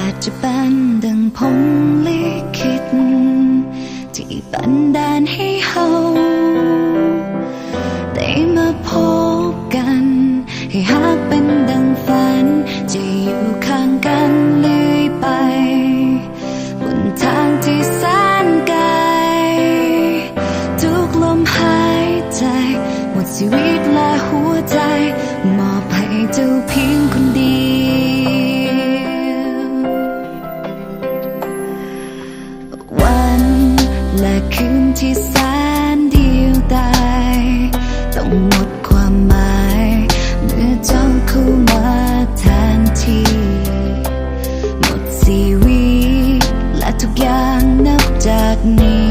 อาจจะเป็นดังพรหมลิขิตที่บันดาลให้เฮาได้มาพบกันให้หากเป็นดังฝันจะอยู่ข้างกันเรื่อยไปบนทางที่แสนไกลทุกลมหายใจหมดชีวิตและหัวใจมอบให้เจ้าเพียงคนเดียววันและคืนที่แสนเดียวดายต้องหมดความหมายเมื่อเจ้าเข้ามาแทนที่หมดชีวิตและทุกอย่างนับจากนี้